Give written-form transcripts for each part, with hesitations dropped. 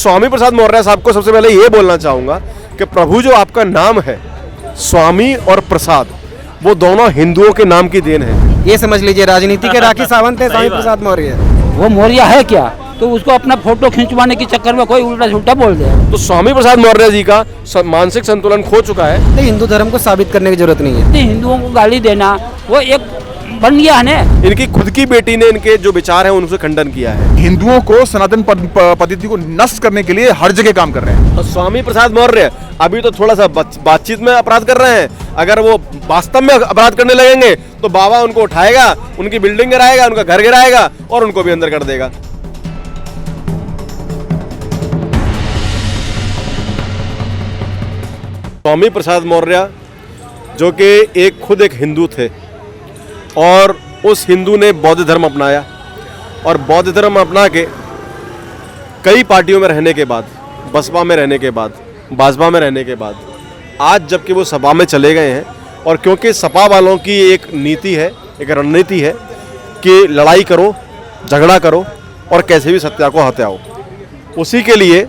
स्वामी प्रसाद मौर्य साहब को सबसे पहले ये बोलना चाहूँगा कि प्रभु जो आपका नाम है स्वामी और प्रसाद, वो दोनों हिंदुओं के नाम की देन है। ये समझ लीजिए राजनीति के राखी सावंत है स्वामी प्रसाद मौर्य। वो मौर्य है क्या, तो उसको अपना फोटो खिंचवाने के चक्कर में कोई उल्टा झूठा बोल दे। तो स्वामी प्रसाद मौर्य जी का मानसिक संतुलन खो चुका है। तो हिंदू धर्म को साबित करने की जरूरत नहीं है। हिंदुओं को गाली देना वो एक बन गया है ना। इनकी खुद की बेटी ने इनके जो विचार हैं उनसे खंडन किया है। हिंदुओं को सनातन पद्धति को नष्ट करने के लिए हर जगह काम कर रहे हैं। और स्वामी प्रसाद मौर्य अभी तो थोड़ा सा बातचीत में अपराध कर रहे हैं, अगर वो वास्तव में अपराध करने लगेंगे तो बाबा उनको उठाएगा, उनकी बिल्डिंग गिराएगा, उनका घर गिराएगा और उनको भी अंदर कर देगा। स्वामी प्रसाद मौर्य जो कि खुद एक हिंदू थे और उस हिंदू ने बौद्ध धर्म अपनाया और बौद्ध धर्म अपना के कई पार्टियों में रहने के बाद, बसपा में रहने के बाद, भाजपा में रहने के बाद, आज जबकि वो सपा में चले गए हैं, और क्योंकि सपा वालों की एक नीति है, एक रणनीति है कि लड़ाई करो, झगड़ा करो और कैसे भी सत्या को हत्याओ, उसी के लिए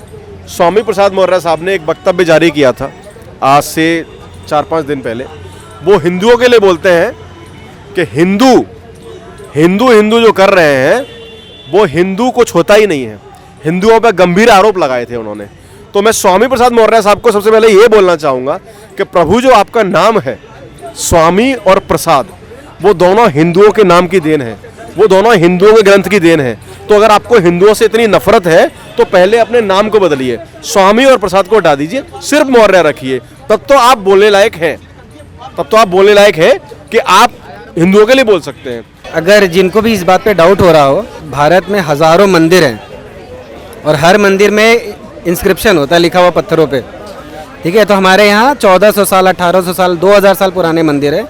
स्वामी प्रसाद मौर्य साहब ने एक वक्तव्य जारी किया था आज से 4-5 दिन पहले। वो हिंदुओं के लिए बोलते हैं कि हिंदू जो कर रहे हैं वो हिंदू को छोता ही नहीं है। हिंदुओं पर गंभीर आरोप लगाए थे उन्होंने। तो मैं स्वामी प्रसाद मौर्य साहब को सबसे पहले ये बोलना चाहूँगा कि प्रभु जो आपका नाम है स्वामी और प्रसाद, वो दोनों हिंदुओं के नाम की देन है, वो दोनों हिंदुओं के ग्रंथ की देन है। तो अगर आपको हिंदुओं से इतनी नफरत है तो पहले अपने नाम को बदलिए, स्वामी और प्रसाद को हटा दीजिए, सिर्फ मौर्य रखिए, तब तो आप बोलने लायक हैं, तब तो आप बोलने लायक हैं कि आप हिंदुओं के लिए बोल सकते हैं। अगर जिनको भी इस बात पे डाउट हो रहा हो, भारत में हजारों मंदिर हैं और हर मंदिर में इंस्क्रिप्शन होता है लिखा हुआ पत्थरों पे, ठीक है। तो हमारे यहाँ 1400 साल, 1800 साल, 2000 साल पुराने मंदिर है।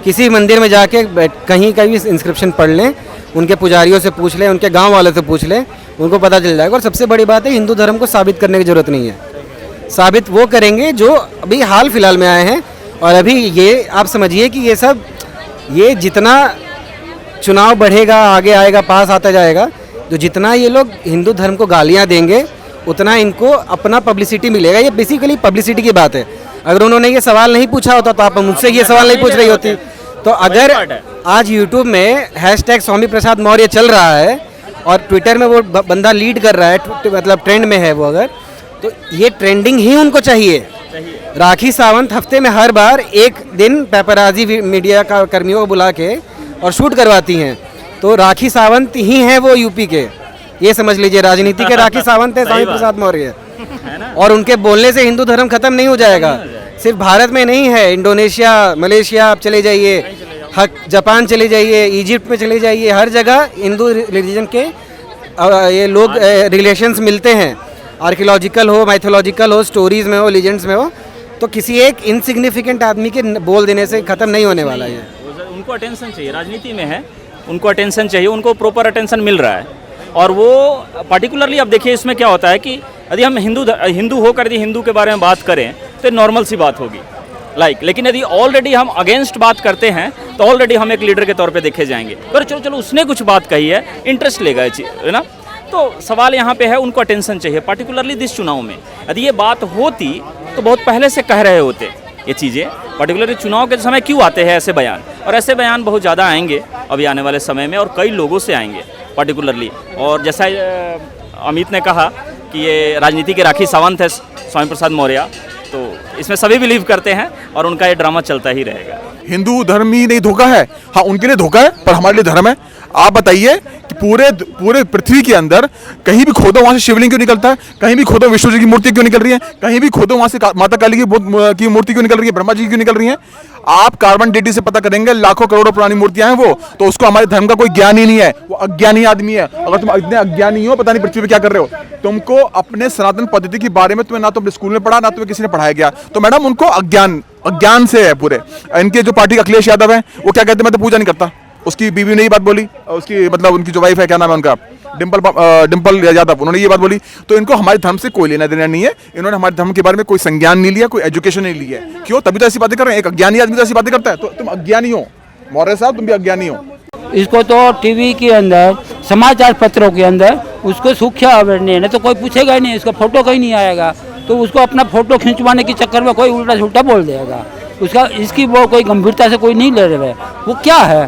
किसी मंदिर में जाके कहीं का भी इंस्क्रिप्शन पढ़ लें, उनके पुजारियों से पूछ लें, उनके गांव वालों से पूछ लें, उनको पता चल जाएगा। और सबसे बड़ी बात है, हिंदू धर्म को साबित करने की ज़रूरत नहीं है। साबित वो करेंगे जो अभी हाल फिलहाल में आए हैं। और अभी ये आप समझिए कि ये जितना चुनाव बढ़ेगा, आगे आएगा, पास आता जाएगा, तो जितना ये लोग हिंदू धर्म को गालियाँ देंगे उतना इनको अपना पब्लिसिटी मिलेगा। ये बेसिकली पब्लिसिटी की बात है। अगर उन्होंने ये सवाल नहीं पूछा होता तो आप मुझसे ये सवाल नहीं पूछ रही होती। तो अगर आज यूट्यूब में हैशटैग स्वामी प्रसाद मौर्य चल रहा है और ट्विटर में वो बंदा लीड कर रहा है, मतलब ट्रेंड में है वो, अगर तो ये ट्रेंडिंग ही उनको चाहिए। राखी सावंत हफ्ते में हर बार एक दिन पेपराजी मीडिया का कर्मियों को बुला के और शूट करवाती हैं, तो राखी सावंत ही हैं वो यूपी के। ये समझ लीजिए राजनीति के राखी सावंत है स्वामी प्रसाद मौर्य। और उनके बोलने से हिंदू धर्म खत्म नहीं हो जाएगा। सिर्फ भारत में नहीं है, इंडोनेशिया, मलेशिया आप चले जाइए, जापान चले जाइए, इजिप्ट में चले जाइए, हर जगह हिंदू रिलीजन के ये लोग रिलेशंस मिलते हैं। आर्कियोलॉजिकल हो, माइथोलॉजिकल हो, स्टोरीज में हो, लीजेंड्स में हो, तो किसी एक इनसिग्निफिकेंट आदमी के बोल देने से ख़त्म नहीं होने वाला है। उनको अटेंशन चाहिए, राजनीति में है, उनको अटेंशन चाहिए, उनको प्रॉपर अटेंशन मिल रहा है। और वो पर्टिकुलरली अब देखिए इसमें क्या होता है कि यदि हम हिंदू होकर यदि हिंदू के बारे में बात करें तो नॉर्मल सी बात होगी, लेकिन यदि ऑलरेडी हम अगेंस्ट बात करते हैं तो ऑलरेडी हम एक लीडर के तौर पे देखे जाएंगे। पर चलो उसने कुछ बात कही है, इंटरेस्ट लेगा है ना। तो सवाल यहाँ पे है, उनको अटेंशन चाहिए, पर्टिकुलरली दिस चुनाव में। यदि ये बात होती तो बहुत पहले से कह रहे होते ये चीज़ें। पर्टिकुलरली चुनाव के समय क्यों आते हैं ऐसे बयान, और ऐसे बयान बहुत ज़्यादा आएंगे अभी आने वाले समय में, और कई लोगों से आएंगे पर्टिकुलरली। और जैसा अमित ने कहा कि ये राजनीति के राखी सावंत है स्वामी प्रसाद मौर्य, तो इसमें सभी बिलीव करते हैं और उनका ये ड्रामा चलता ही रहेगा। हिंदू धर्म ही नहीं धोखा है, हाँ उनके लिए धोखा है, पर हमारे लिए धर्म है। आप बताइए कि पूरे पृथ्वी के अंदर कहीं भी खोदो वहां से शिवलिंग क्यों निकलता है, कहीं भी खोदो विष्णु जी की मूर्ति क्यों निकल रही है, कहीं भी खोदो वहां से माता काली की मूर्ति क्यों निकल रही है, ब्रह्मा जी की क्यों निकल रही है। आप कार्बन डेटिंग से पता करेंगे, लाखों करोड़ों पुरानी मूर्तियां हैं वो, तो उसको हमारे धर्म का कोई ज्ञान ही नहीं है, वो अज्ञानी आदमी है। अगर तुम इतने अज्ञानी हो, पता नहीं पृथ्वी पे क्या कर रहे हो। तुमको अपने सनातन पद्धति के बारे में तुम्हें ना तो स्कूल में पढ़ा, ना तुम्हें किसी ने पढ़ाया गया, तो मैडम उनको अज्ञान से है पूरे। इनके जो पार्टी अखिलेश यादव है वो क्या कहते हैं, मैं तो पूजा नहीं करता। उसकी बीवी ने ये बात बोली, उसकी मतलब उनकी जो वाइफ है, क्या नाम है उनका, डिंपल यादव, उन्होंने ये बात बोली। तो इनको हमारे धर्म से कोई लेना देना नहीं है। इन्होंने हमारे धर्म के बारे में कोई संज्ञान नहीं लिया, कोई एजुकेशन नहीं लिया है। क्यों? तभी तो ऐसी बातें कर रहे हैं। एक अज्ञानी आदमी तो ऐसी बातें करता है, तो तुम अज्ञानी हो मौर्य साहब, तुम भी अज्ञानी हो। इसको तो टीवी के अंदर, समाचार पत्रों के अंदर उसको सूख्या अवेयरनेस नहीं तो कोई पूछेगा ही नहीं, इसका फोटो कहीं नहीं आएगा। तो उसको अपना फोटो खिंचवाने के चक्कर में कोई उल्टा सुल्टा बोल देगा, उसका इसकी वो कोई गंभीरता से कोई नहीं ले रहे। वो क्या है,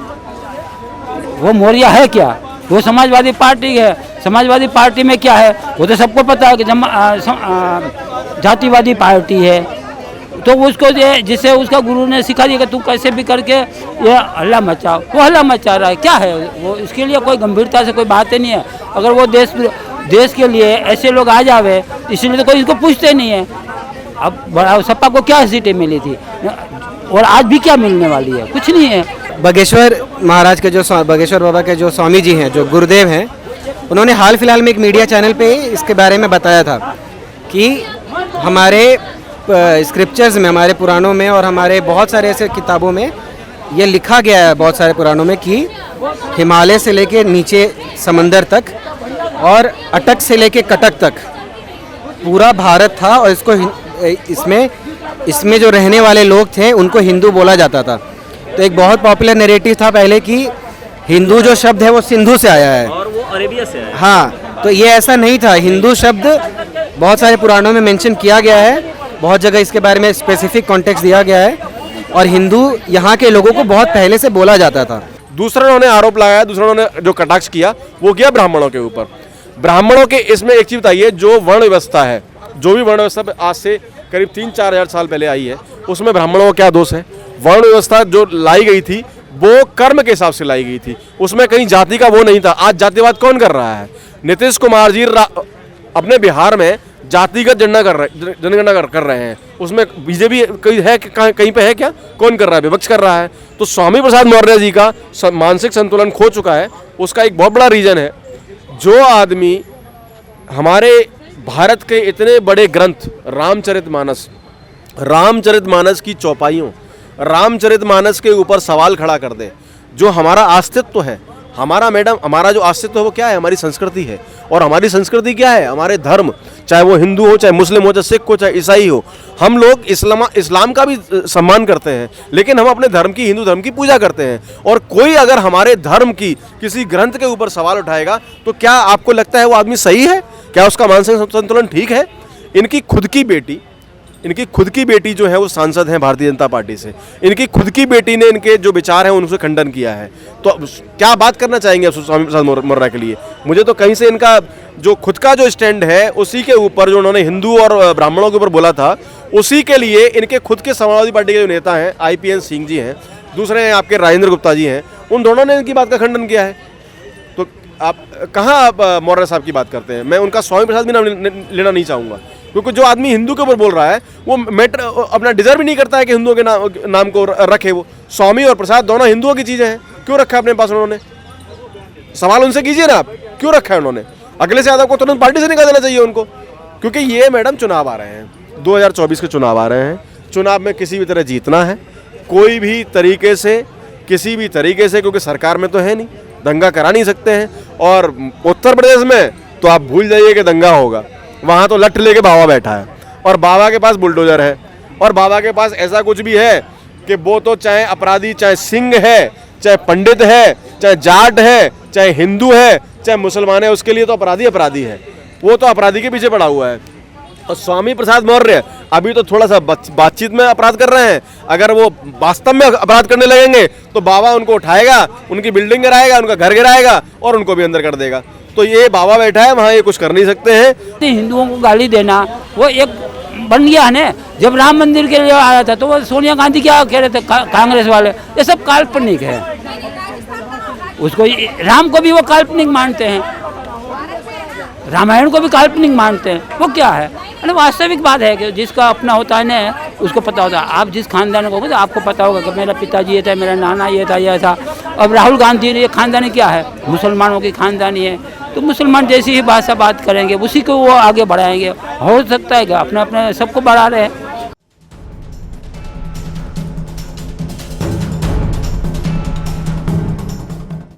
वो मौर्य है क्या? वो समाजवादी पार्टी है। समाजवादी पार्टी में क्या है वो तो सबको पता है कि जातिवादी पार्टी है। तो उसको जिसे उसका गुरु ने सिखा दिया कि तू कैसे भी करके ये हल्ला मचाओ, वो हल्ला मचा रहा है। क्या है वो, इसके लिए कोई गंभीरता से कोई बात ही नहीं है। अगर वो देश के लिए ऐसे लोग आ जावे, इसलिए तो कोई इसको पूछते नहीं है। अब बड़ा सपा को क्या सीटें मिली थी और आज भी क्या मिलने वाली है? कुछ नहीं है। बागेश्वर महाराज के जो बागेश्वर बाबा के जो स्वामी जी हैं, जो गुरुदेव हैं, उन्होंने हाल फिलहाल में एक मीडिया चैनल पे इसके बारे में बताया था कि हमारे स्क्रिप्चर्स में, हमारे पुराणों में और हमारे बहुत सारे ऐसे किताबों में ये लिखा गया है, बहुत सारे पुराणों में, कि हिमालय से लेके नीचे समंदर तक और अटक से लेके कटक तक पूरा भारत था और इसको इसमें जो रहने वाले लोग थे उनको हिंदू बोला जाता था। तो एक बहुत पॉपुलर नैरेटिव था पहले कि हिंदू जो शब्द है वो सिंधु से आया है और वो अरेबिया से है। हाँ, तो ये ऐसा नहीं था। हिंदू शब्द बहुत सारे पुराणों में मेंशन किया गया है, बहुत जगह इसके बारे में स्पेसिफिक कॉन्टेक्स्ट दिया गया है और हिंदू यहाँ के लोगों को बहुत पहले से बोला जाता था। दूसरा उन्होंने आरोप लगाया, दूसरा उन्होंने जो कटाक्ष किया वो किया ब्राह्मणों के ऊपर। ब्राह्मणों के इसमें एक चीज बताइए, जो वर्ण व्यवस्था है, जो भी वर्ण व्यवस्था आज से करीब 3-4 हज़ार साल पहले आई है, उसमें ब्राह्मणों का क्या दोष है? वर्ण व्यवस्था जो लाई गई थी वो कर्म के हिसाब से लाई गई थी, उसमें कहीं जाति का वो नहीं था। आज जातिवाद कौन कर रहा है? नीतीश कुमार जी अपने बिहार में जातिगत जनगणना कर रहे हैं, उसमें बीजेपी कहीं पे है क्या? कौन कर रहा है? विपक्ष कर रहा है। तो स्वामी प्रसाद मौर्य जी का मानसिक संतुलन खो चुका है। उसका एक बहुत बड़ा रीजन है, जो आदमी हमारे भारत के इतने बड़े ग्रंथ रामचरितमानस की चौपाइयों, रामचरितमानस के ऊपर सवाल खड़ा कर दे, जो हमारा अस्तित्व है, हमारा जो अस्तित्व है वो क्या है? हमारी संस्कृति है। और हमारी संस्कृति क्या है? हमारे धर्म, चाहे वो हिंदू हो, चाहे मुस्लिम हो, चाहे सिख हो, चाहे ईसाई हो। हम लोग इस्लाम का भी सम्मान करते हैं, लेकिन हम अपने धर्म की, हिंदू धर्म की पूजा करते हैं। और कोई अगर हमारे धर्म की किसी ग्रंथ के ऊपर सवाल उठाएगा तो क्या आपको लगता है वो आदमी सही है? क्या उसका मानसिक संतुलन ठीक है? इनकी खुद की बेटी जो है वो सांसद हैं भारतीय जनता पार्टी से। इनकी खुद की बेटी ने इनके जो विचार हैं उनसे खंडन किया है। तो क्या बात करना चाहेंगे आप स्वामी प्रसाद मौर्य के लिए? मुझे तो कहीं से इनका जो खुद का जो स्टैंड है, उसी के ऊपर जो उन्होंने हिंदू और ब्राह्मणों के ऊपर बोला था, उसी के लिए इनके खुद के समाजवादी पार्टी के जो नेता हैं, IPN सिंह जी हैं, दूसरे हैं आपके राजेंद्र गुप्ता जी हैं, उन दोनों ने इनकी बात का खंडन किया है। तो आप कहाँ आप मौर्य साहब की बात करते हैं? मैं उनका स्वामी प्रसाद भी नाम लेना नहीं चाहूँगा, क्योंकि जो आदमी हिंदू के ऊपर बोल रहा है वो मैटर अपना डिजर्व ही नहीं करता है कि हिंदुओं के नाम को रखे। वो स्वामी और प्रसाद दोनों हिंदुओं की चीज़ें हैं, क्यों रखा है अपने पास उन्होंने? सवाल उनसे कीजिए ना आप, क्यों रखा है उन्होंने? अगले से यादव को तुरंत पार्टी से निकाल देना चाहिए उनको, क्योंकि ये मैडम चुनाव आ रहे हैं, 2024 के चुनाव आ रहे हैं। चुनाव में किसी भी तरह जीतना है, कोई भी तरीके से, किसी भी तरीके से, क्योंकि सरकार में तो है नहीं, दंगा करा नहीं सकते हैं। और उत्तर प्रदेश में तो आप भूल जाइए कि दंगा होगा, वहाँ तो लठ लेके बाबा बैठा है और बाबा के पास बुलडोजर है और बाबा के पास ऐसा कुछ भी है कि वो तो चाहे अपराधी, चाहे सिंह है, चाहे पंडित है, चाहे जाट है, चाहे हिंदू है, चाहे मुसलमान है, उसके लिए तो अपराधी है। वो तो अपराधी के पीछे पड़ा हुआ है। और स्वामी प्रसाद मौर्य अभी तो थोड़ा सा बातचीत में अपराध कर रहे हैं, अगर वो वास्तव में अपराध करने लगेंगे तो बाबा उनको उठाएगा, उनकी बिल्डिंग गिराएगा, उनका घर गिराएगा और उनको भी अंदर कर देगा। तो ये बाबा बैठा है वहाँ, ये कुछ कर नहीं सकते हैं। हिंदुओं को गाली देना वो एक बन गया है ना। जब राम मंदिर के लिए आया था तो वो सोनिया गांधी क्या कह रहे थे कांग्रेस वाले, ये सब काल्पनिक है। उसको राम को भी वो काल्पनिक मानते हैं, रामायण को भी काल्पनिक मानते हैं। वो क्या है? अरे वास्तविक बात है कि जिसका अपना होता है ना, उसको पता होता है। आप जिस खानदान को, आपको पता होगा कि मेरा पिताजी ये था, मेरा नाना ये था, ये था। अब राहुल गांधी ये खानदानी क्या है? मुसलमानों की खानदानी है, तो मुसलमान जैसी ही भाषा बात करेंगे, उसी को वो आगे बढ़ाएंगे। हो सकता है कि अपने अपने सबको बढ़ा रहे हैं।